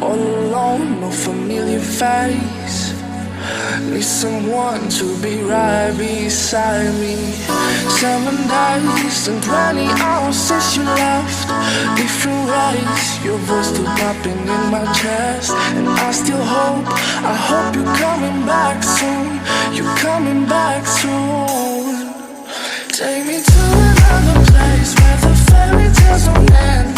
All alone, no familiar face. Need someone to be right beside me. 7 days and 20 hours since you left. Different ways, your voice still popping in my chest. And I still hope, I hope you're coming back soon. You're coming back soon. Take me to another place where the fairy tales don't end.